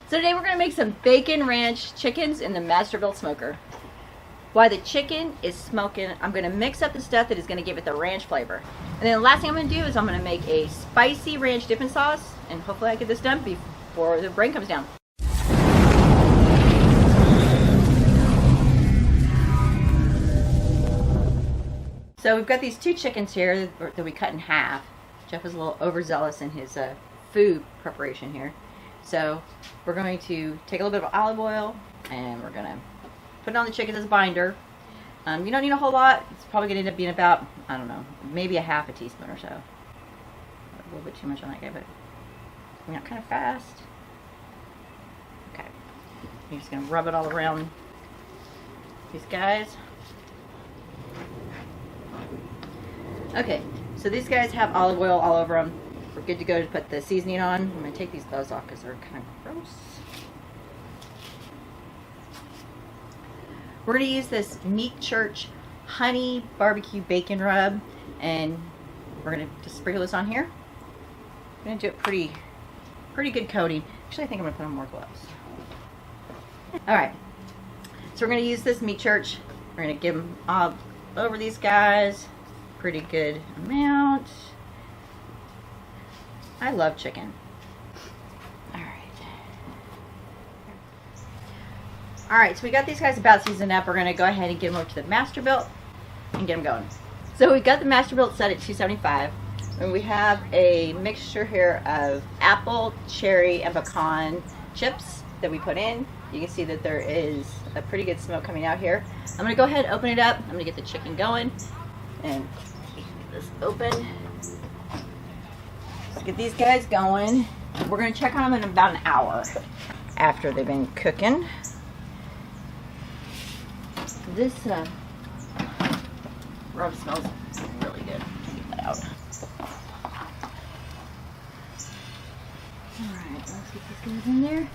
So today we're going to make some bacon ranch chickens in the Masterbuilt Smoker. While the chicken is smoking, I'm going to mix up the stuff that is going to give it the ranch flavor. And then the last thing I'm going to do is I'm going to make a spicy ranch dipping sauce, and hopefully I get this done before the rain comes down. So we've got these two chickens here that we cut in half. Jeff is a little overzealous in his food preparation here. So we're going to take a little bit of olive oil and we're going to put it on the chicken as a binder. You don't need a whole lot. It's probably going to end up being about, I don't know, maybe a half a teaspoon or so. A little bit too much on that guy, but we went kind of fast. Okay. You're just going to rub it all around these guys. Okay, so these guys have olive oil all over them. We're good to go to put the seasoning on. I'm going to take these gloves off because they're kind of gross. We're going to use this Meat Church honey barbecue bacon rub, and we're going to just sprinkle this on here. I'm going to do it pretty good coating. Actually, I think I'm going to put on more gloves. Alright, so we're going to use this Meat Church. We're going to give them all over these guys. Pretty good amount. I love chicken. Alright, so we got these guys about seasoned up. We're going to go ahead and get them over to the Masterbuilt and get them going. So we got the Masterbuilt set at $2.75, and we have a mixture here of apple, cherry, and pecan chips that we put in. You can see that there is a pretty good smoke coming out here. I'm going to go ahead and open it up. I'm going to get the chicken going and keep this open. Let's get these guys going. We're going to check on them in about an hour after they've been cooking. This rub smells really good. Get that out. Alright, let's get these guys in there.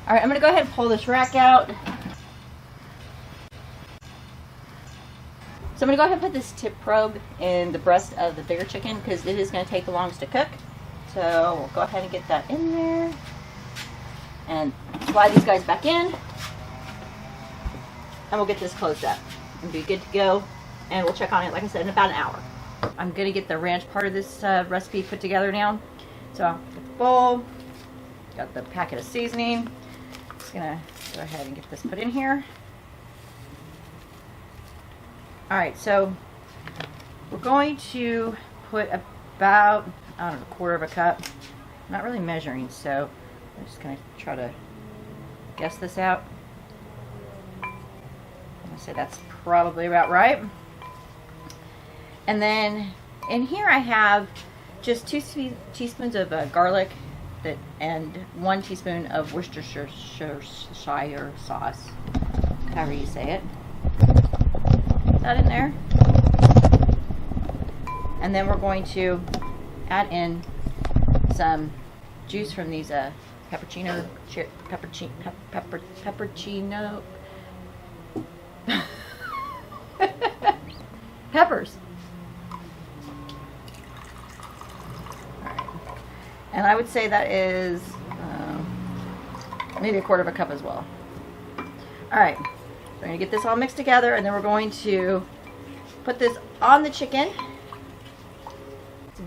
Alright, I'm going to go ahead and pull this rack out. So I'm going to go ahead and put this tip probe in the breast of the bigger chicken because it is going to take the longest to cook. So we'll go ahead and get that in there. And slide these guys back in. And we'll get this closed up. And be good to go. And we'll check on it, like I said, in about an hour. I'm going to get the ranch part of this recipe put together now. So I'll get the bowl. Got the packet of seasoning. Just going to go ahead and get this put in here. Alright, so we're going to put about, I don't know, a quarter of a cup. I'm not really measuring, so I'm just going to try to guess this out. I'm going to say that's probably about right. And then in here I have just 2 teaspoons of garlic and 1 teaspoon of Worcestershire sauce, however you say it. That in there, and then we're going to add in some juice from these pepperino peppers. Alright, and I would say that is maybe a quarter of a cup as well. Alright. We're going to get this all mixed together, and then we're going to put this on the chicken. It's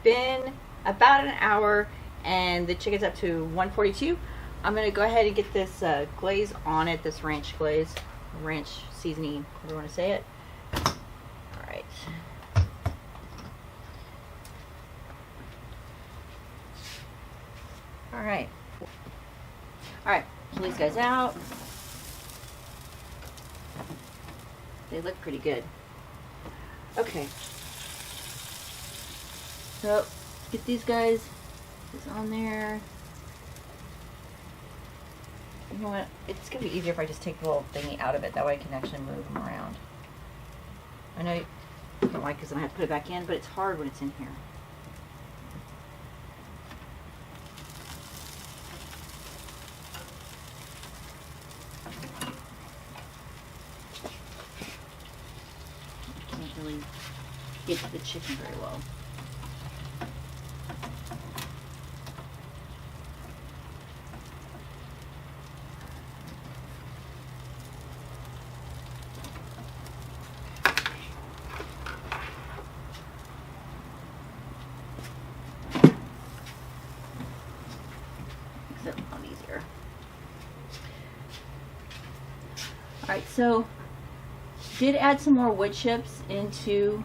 been about an hour, and the chicken's up to 142. I'm going to go ahead and get this glaze on it, this ranch glaze, ranch seasoning, however you want to say it. Alright. Alright. Alright, pull these guys out. They look pretty good. Okay. So, get these guys on there. You know what? It's going to be easier if I just take the little thingy out of it. That way I can actually move them around. I know you don't like it because I have to put it back in, but it's hard when it's in here. Really get to the chicken very well. so did add some more wood chips into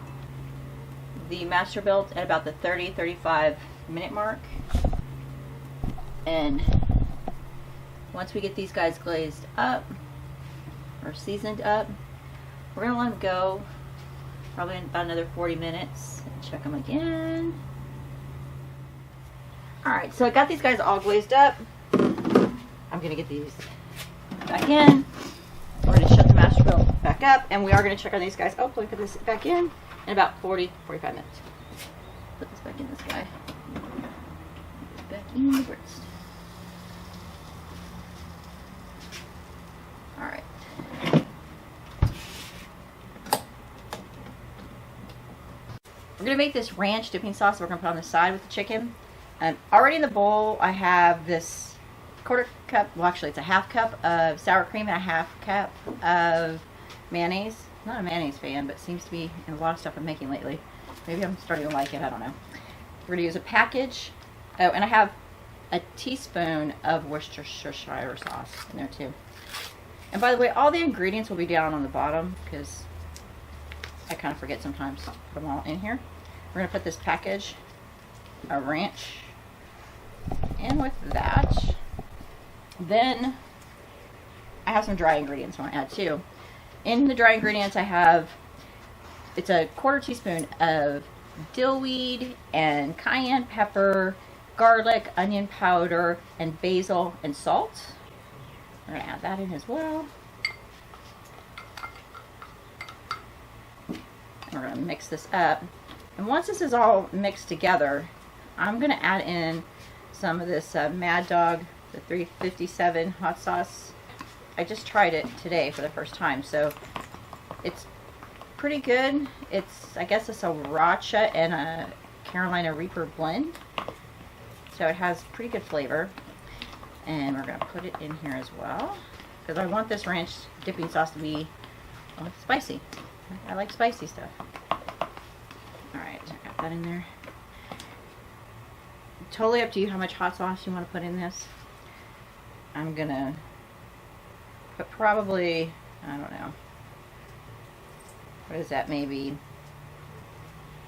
the Masterbuilt at about the 30-35 minute mark. And once we get these guys glazed up or seasoned up, we're going to let them go probably in about another 40 minutes and check them again. Alright, so I got these guys all glazed up. I'm going to get these back in. We're going to shut the Masterbuilt back up, and we are going to check on these guys. Oh, let me put this back in about 40-45 minutes. Put this back in this guy. Put this back in the grist. Alright. We're going to make this ranch dipping sauce we're going to put on the side with the chicken. And already in the bowl I have this quarter cup, well actually it's a half cup of sour cream and a half cup of mayonnaise. I'm not a mayonnaise fan, but it seems to be in a lot of stuff I'm making lately. Maybe I'm starting to like it, I don't know. We're going to use a package. Oh, and I have a teaspoon of Worcestershire sauce in there too. And by the way, all the ingredients will be down on the bottom because I kind of forget sometimes to put them all in here. We're going to put this package of ranch in with that. Then I have some dry ingredients I want to add too. In the dry ingredients I have, it's a quarter teaspoon of dillweed and cayenne pepper, garlic, onion powder, and basil and salt. We're going to add that in as well. We're going to mix this up. And once this is all mixed together, I'm going to add in some of this Mad Dog, the 357 hot sauce. I just tried it today for the first time, so it's pretty good. I guess it's a Sriracha and a Carolina Reaper blend. So it has pretty good flavor. And we're going to put it in here as well, because I want this ranch dipping sauce to be spicy. I like spicy stuff. Alright, I got that in there. Totally up to you how much hot sauce you want to put in this. I'm going to put probably, I don't know, what is that, maybe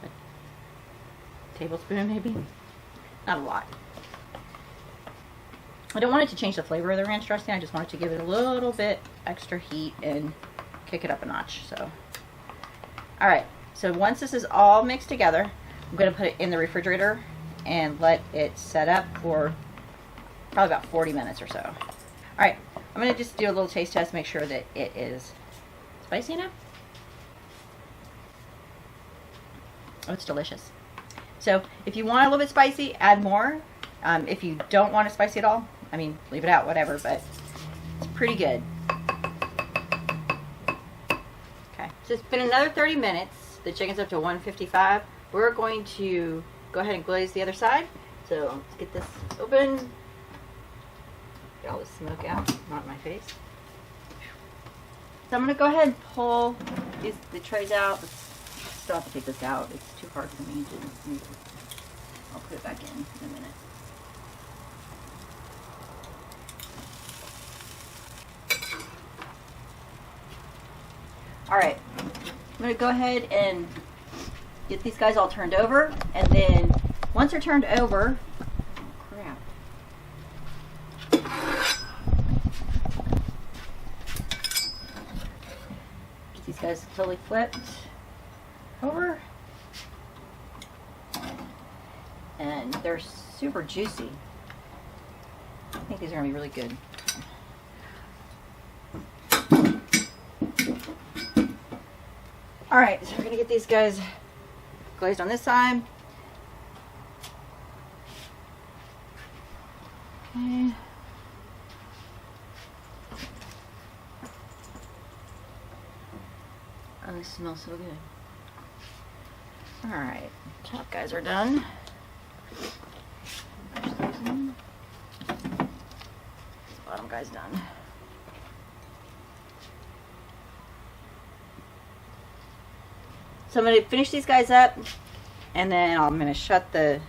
a tablespoon maybe? Not a lot. I don't want it to change the flavor of the ranch dressing. I just want it to give it a little bit extra heat and kick it up a notch. So, alright, so once this is all mixed together, I'm going to put it in the refrigerator and let it set up for probably about 40 minutes or so. Alright, I'm going to just do a little taste test, make sure that it is spicy enough. Oh, it's delicious. So if you want a little bit spicy, add more. If you don't want it spicy at all, I mean, leave it out, whatever, but it's pretty good. Okay, so it's been another 30 minutes. The chicken's up to 155. We're going to go ahead and glaze the other side. So let's get this open. Get all the smoke out, not in my face. So I'm going to go ahead and pull the trays out. Still have to take this out. It's too hard for me to. I'll put it back in a minute. Alright, I'm going to go ahead and get these guys all turned over, and then once they're turned over, crap. Get these guys totally flipped over, and they're super juicy. I think these are going to be really good. Alright, so we're going to get these guys glazed on this side. Okay. Oh, this smells so good. Alright, top guys are done. Bottom guy's done. So I'm going to finish these guys up, and then I'm going to shut the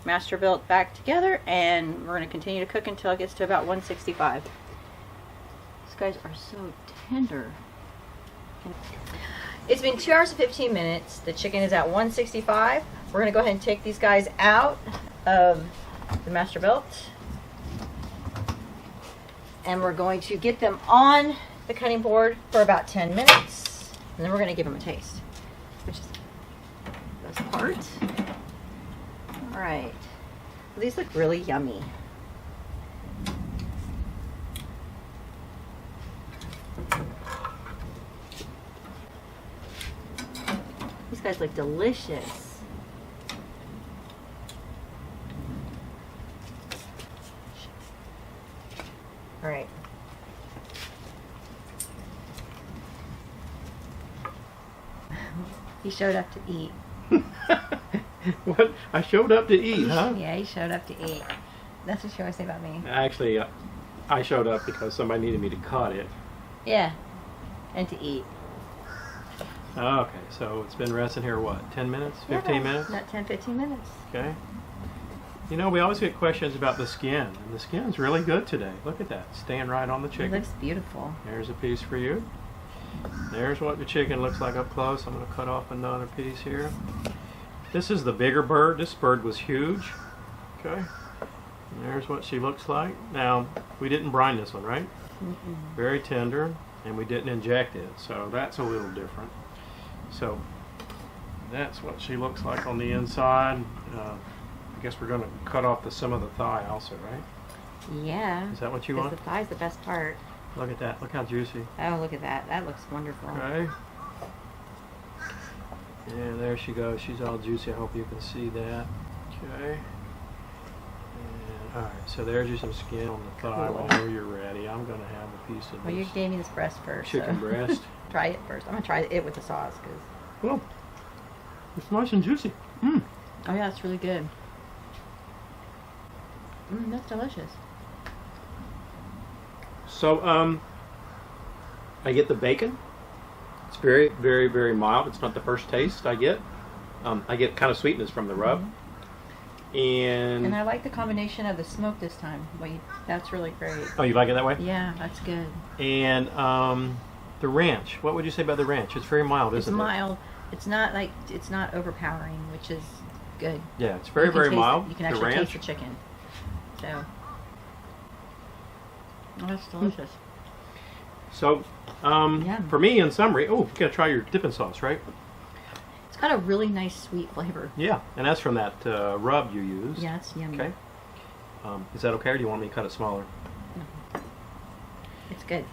Masterbuilt back together, and we're going to continue to cook until it gets to about 165. These guys are so tender. It's been 2 hours and 15 minutes. The chicken is at 165. We're going to go ahead and take these guys out of the Masterbuilt. And we're going to get them on the cutting board for about 10 minutes. And then we're going to give them a taste, which is the best part. All right. Well, these look really yummy. These guys look delicious. All right. He showed up to eat. What? I showed up to eat, huh? Yeah, he showed up to eat. That's what you always say about me. Actually, I showed up because somebody needed me to cut it. Yeah, and to eat. Okay, so it's been resting here, what, 10 minutes? 15 minutes? Not 10, 15 minutes. Okay. You know, we always get questions about the skin, and the skin's really good today. Look at that, staying right on the chicken. It looks beautiful. There's a piece for you. There's what the chicken looks like up close. I'm going to cut off another piece here. This is the bigger bird. This bird was huge. Okay. And there's what she looks like. Now, we didn't brine this one, right? Mm-mm. Very tender, and we didn't inject it, so that's a little different. So that's what she looks like on the inside. I guess we're going to cut off some of the thigh also, right? Yeah. Is that what you Because want? the thigh's the best part. Look at that. Look how juicy. Oh, look at that. That looks wonderful. Okay. And there she goes. She's all juicy. I hope you can see that. Okay. And, all right. So there's you some skin on the thigh. Cool. Whenever you're ready, I'm going to have a piece of Well, you this gave me this breast first. chicken so. breast. Try it first. I'm going to try it with the sauce. Well, it's nice and juicy. Mm. Oh, yeah, it's really good. That's delicious. So, I get the bacon. It's very, very, very mild. It's not the first taste I get. I get kind of sweetness from the rub. And And I like the combination of the smoke this time. Wait, that's really great. oh, you like it that way? Yeah, that's good. And the ranch. What would you say about the ranch? It's very mild, It's isn't it? mild. It's not like it's not overpowering, which is good. Yeah, it's very, You can very taste mild. it. You can the actually ranch. taste the chicken. So, oh, that's delicious. So, Yeah. for me, in summary, oh, you gotta try your dipping sauce, right? It's got a really nice sweet flavor. Yeah, and that's from that rub you used. Yeah, it's yummy. Okay. Is that okay, or do you want me to cut it smaller? It's good.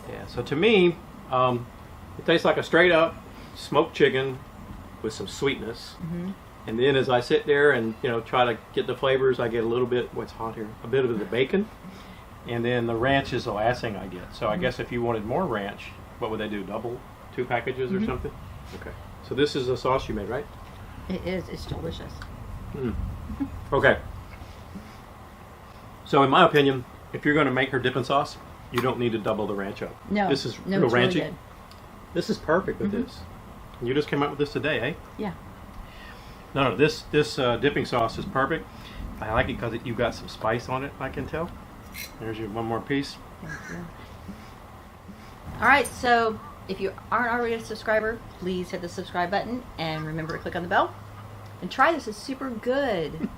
Yeah. So to me, it tastes like a straight up smoked chicken with some sweetness. Mm-hmm. And then as I sit there and try to get the flavors, I get a little bit. What's hot here? A bit of the bacon. And then the ranch is the last thing I get. So I guess if you wanted more ranch, what would they do? Double 2 packages or something? Okay. So this is the sauce you made, right? It is. It's delicious. Okay. So in my opinion, if you're going to make her dipping sauce, you don't need to double the ranch up. No. This is no, real it's ranchy. really good. This is perfect with this. And you just came up with this today, eh? Yeah. No, this dipping sauce is perfect. I like it because you've got some spice on it, I can tell. There's your one more piece. Thank you. All right, so if you aren't already a subscriber, please hit the subscribe button and remember to click on the bell. And try this, it's super good.